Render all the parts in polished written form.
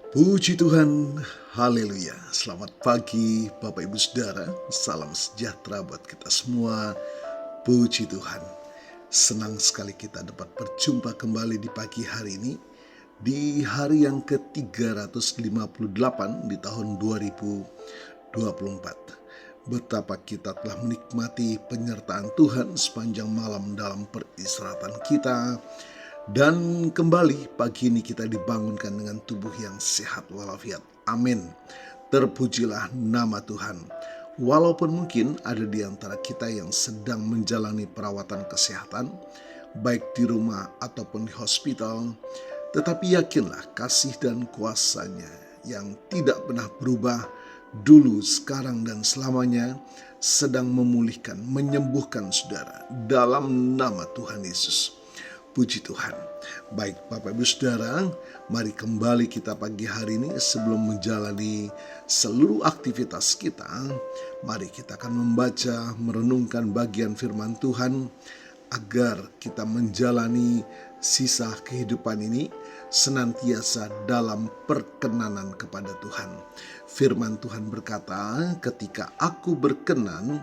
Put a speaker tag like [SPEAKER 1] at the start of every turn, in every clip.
[SPEAKER 1] Puji Tuhan, haleluya. Selamat pagi Bapak Ibu Saudara, salam sejahtera buat kita semua. Puji Tuhan, senang sekali kita dapat berjumpa kembali di pagi hari ini, di hari yang ke-358 di tahun 2024. Betapa kita telah menikmati penyertaan Tuhan sepanjang malam dalam peristirahatan kita. Dan kembali pagi ini kita dibangunkan dengan tubuh yang sehat walafiat. Amin. Terpujilah nama Tuhan. Walaupun mungkin ada di antara kita yang sedang menjalani perawatan kesehatan, baik di rumah ataupun di hospital, tetapi yakinlah kasih dan kuasa-Nya yang tidak pernah berubah dulu, sekarang, dan selamanya sedang memulihkan, menyembuhkan saudara dalam nama Tuhan Yesus. Puji Tuhan. Baik Bapak Ibu Saudara, mari kembali kita pagi hari ini sebelum menjalani seluruh aktivitas kita. Mari kita akan membaca, merenungkan bagian firman Tuhan agar kita menjalani sisa kehidupan ini senantiasa dalam perkenanan kepada Tuhan. Firman Tuhan berkata, ketika aku berkenan,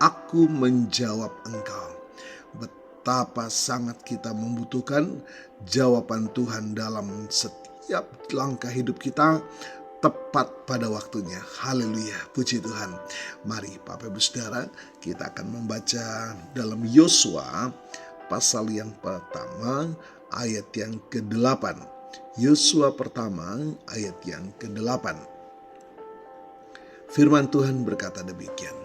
[SPEAKER 1] aku menjawab engkau. Betapa sangat kita membutuhkan jawaban Tuhan dalam setiap langkah hidup kita, tepat pada waktunya. Haleluya, puji Tuhan. Mari Bapak Ibu Saudara, kita akan membaca dalam Yosua pasal yang pertama ayat yang ke-8. Yosua pertama ayat yang ke-8. Firman Tuhan berkata demikian.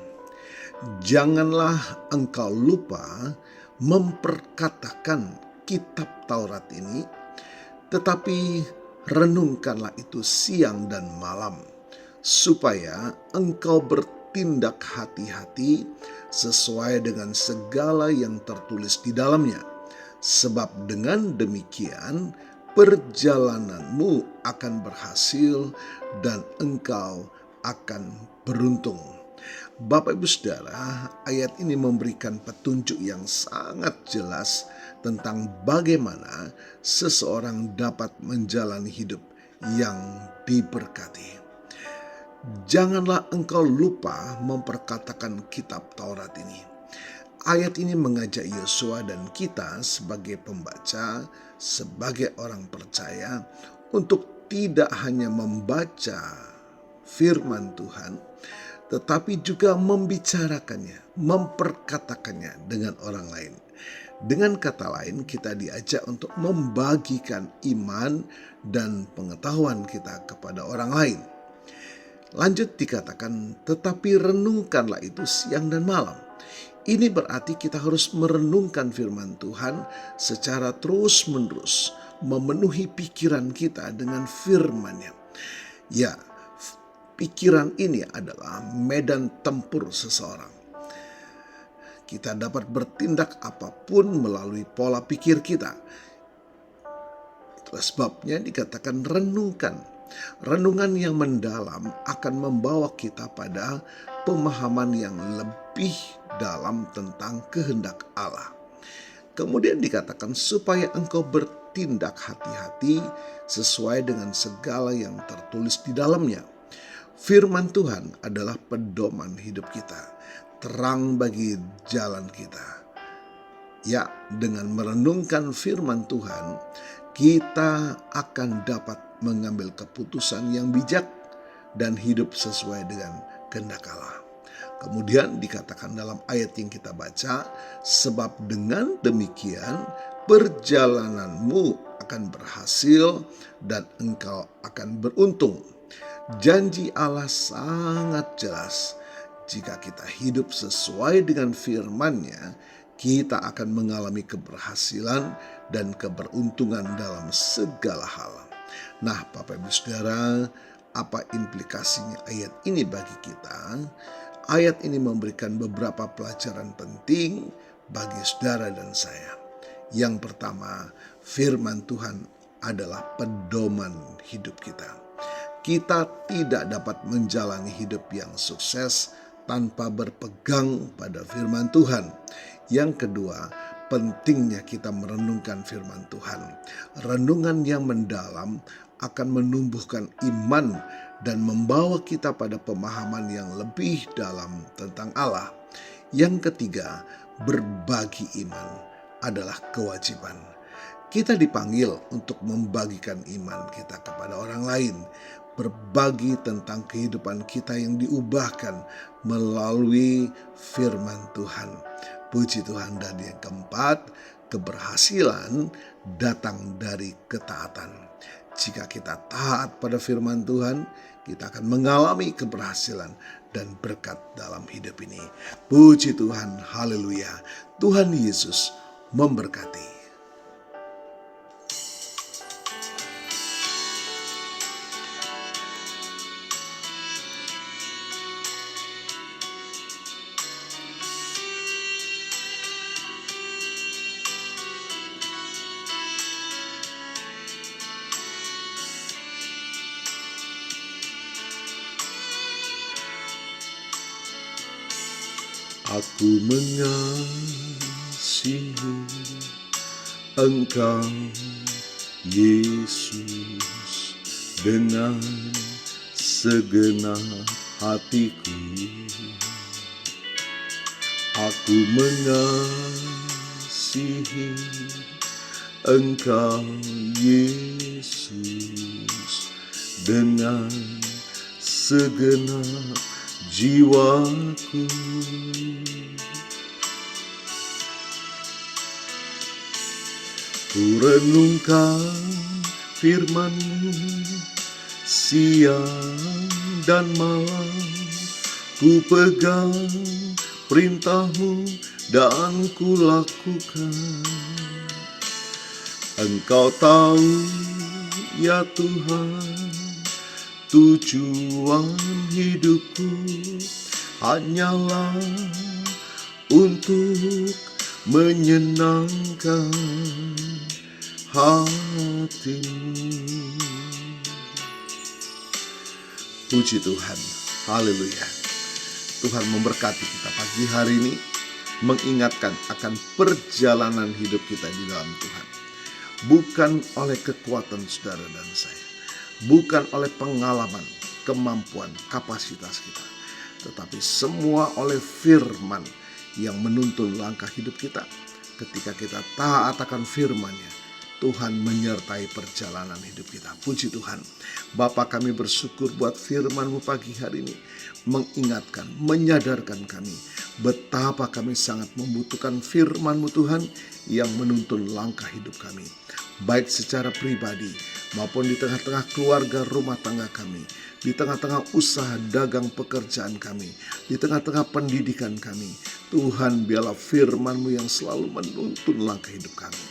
[SPEAKER 1] Janganlah engkau lupa memperkatakan kitab Taurat ini, tetapi renungkanlah itu siang dan malam, supaya engkau bertindak hati-hati sesuai dengan segala yang tertulis di dalamnya. Sebab dengan demikian perjalananmu akan berhasil dan engkau akan beruntung. Bapak Ibu Saudara, ayat ini memberikan petunjuk yang sangat jelas tentang bagaimana seseorang dapat menjalani hidup yang diberkati. Janganlah engkau lupa memperkatakan kitab Taurat ini. Ayat ini mengajak Yosua dan kita sebagai pembaca, sebagai orang percaya, untuk tidak hanya membaca firman Tuhan, tetapi juga membicarakannya, memperkatakannya dengan orang lain. Dengan kata lain, kita diajak untuk membagikan iman dan pengetahuan kita kepada orang lain. Lanjut dikatakan, tetapi renungkanlah itu siang dan malam. Ini berarti kita harus merenungkan firman Tuhan secara terus-menerus, memenuhi pikiran kita dengan firman-Nya. Ya, pikiran ini adalah medan tempur seseorang. Kita dapat bertindak apapun melalui pola pikir kita. Itulah sebabnya dikatakan renungkan. Renungan yang mendalam akan membawa kita pada pemahaman yang lebih dalam tentang kehendak Allah. Kemudian dikatakan supaya engkau bertindak hati-hati sesuai dengan segala yang tertulis di dalamnya. Firman Tuhan adalah pedoman hidup kita, terang bagi jalan kita. Ya, dengan merenungkan firman Tuhan, kita akan dapat mengambil keputusan yang bijak dan hidup sesuai dengan kehendak Allah. Kemudian dikatakan dalam ayat yang kita baca, sebab dengan demikian perjalananmu akan berhasil dan engkau akan beruntung. Janji Allah sangat jelas. Jika kita hidup sesuai dengan firman-Nya, kita akan mengalami keberhasilan dan keberuntungan dalam segala hal. Nah, Bapak Ibu Saudara, apa implikasinya ayat ini bagi kita? Ayat ini memberikan beberapa pelajaran penting bagi saudara dan saya. Yang pertama, firman Tuhan adalah pedoman hidup kita. Kita tidak dapat menjalani hidup yang sukses tanpa berpegang pada firman Tuhan. Yang kedua, pentingnya kita merenungkan firman Tuhan. Renungan yang mendalam akan menumbuhkan iman dan membawa kita pada pemahaman yang lebih dalam tentang Allah. Yang ketiga, berbagi iman adalah kewajiban. Kita dipanggil untuk membagikan iman kita kepada orang lain, berbagi tentang kehidupan kita yang diubahkan melalui firman Tuhan. Puji Tuhan. Dan yang keempat, keberhasilan datang dari ketaatan. Jika kita taat pada firman Tuhan, kita akan mengalami keberhasilan dan berkat dalam hidup ini. Puji Tuhan, haleluya. Tuhan Yesus memberkati. Aku mengasihi Engkau, Yesus, dengan segenap hatiku. Aku mengasihi Engkau, Yesus, dengan segenap jiwaku. Ku renungkan firman-Mu siang dan malam, ku pegang perintah-Mu dan ku lakukan. Engkau tahu ya Tuhan, tujuan hidupku hanyalah untuk menyenangkan hati-Mu. Puji Tuhan, haleluya. Tuhan memberkati kita pagi hari ini, mengingatkan akan perjalanan hidup kita di dalam Tuhan. Bukan oleh kekuatan saudara dan saya, bukan oleh pengalaman, kemampuan, kapasitas kita, tetapi semua oleh firman yang menuntun langkah hidup kita. Ketika kita taat akan firman-Nya, Tuhan menyertai perjalanan hidup kita. Puji Tuhan. Bapa, kami bersyukur buat firman-Mu pagi hari ini, mengingatkan, menyadarkan kami betapa kami sangat membutuhkan firman-Mu Tuhan yang menuntun langkah hidup kami, baik secara pribadi maupun di tengah-tengah keluarga rumah tangga kami, di tengah-tengah usaha dagang pekerjaan kami, di tengah-tengah pendidikan kami. Tuhan, biarlah firman-Mu yang selalu menuntun langkah hidup kami.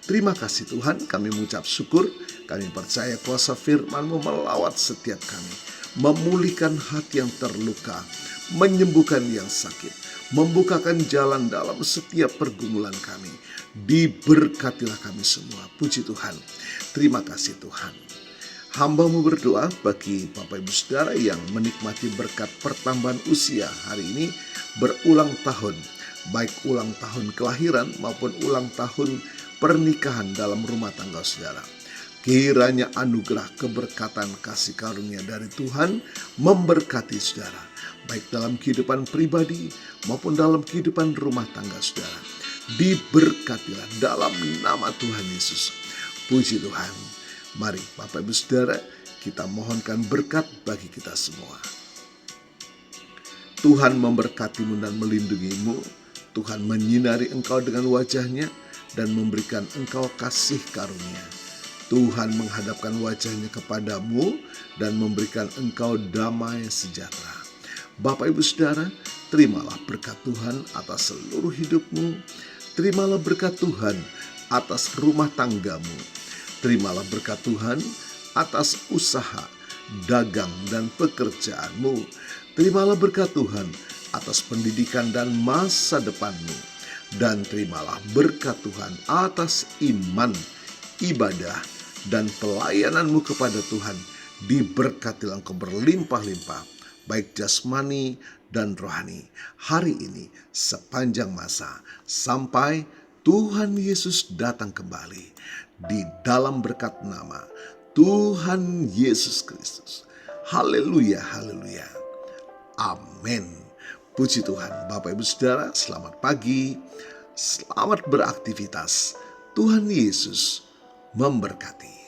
[SPEAKER 1] Terima kasih Tuhan, kami mengucap syukur, kami percaya kuasa firman-Mu melawat setiap kami, memulihkan hati yang terluka, menyembuhkan yang sakit, membukakan jalan dalam setiap pergumulan kami. Diberkatilah kami semua. Puji Tuhan. Terima kasih Tuhan. Hamba-Mu berdoa bagi Bapak Ibu Saudara yang menikmati berkat pertambahan usia hari ini, berulang tahun, baik ulang tahun kelahiran maupun ulang tahun pernikahan dalam rumah tangga saudara. Kiranya anugerah, keberkatan, kasih karunia dari Tuhan memberkati saudara, baik dalam kehidupan pribadi maupun dalam kehidupan rumah tangga saudara. Diberkatilah dalam nama Tuhan Yesus. Puji Tuhan. Mari Bapak Ibu Saudara, kita mohonkan berkat bagi kita semua. Tuhan memberkati-Mu dan melindungi-Mu. Tuhan menyinari engkau dengan wajah-Nya dan memberikan engkau kasih karunia. Tuhan menghadapkan wajah-Nya kepadamu dan memberikan engkau damai sejahtera. Bapak Ibu Saudara, terimalah berkat Tuhan atas seluruh hidupmu. Terimalah berkat Tuhan atas rumah tanggamu. Terimalah berkat Tuhan atas usaha, dagang, dan pekerjaanmu. Terimalah berkat Tuhan atas pendidikan dan masa depanmu. Dan terimalah berkat Tuhan atas iman, ibadah, dan pelayananmu kepada Tuhan. Diberkatilah engkau berlimpah-limpah, baik jasmani dan rohani, hari ini sepanjang masa, sampai Tuhan Yesus datang kembali. Di dalam berkat nama Tuhan Yesus Kristus. Haleluya, haleluya. Amin. Puji Tuhan. Bapak Ibu Saudara, selamat pagi. Selamat beraktivitas. Tuhan Yesus memberkati.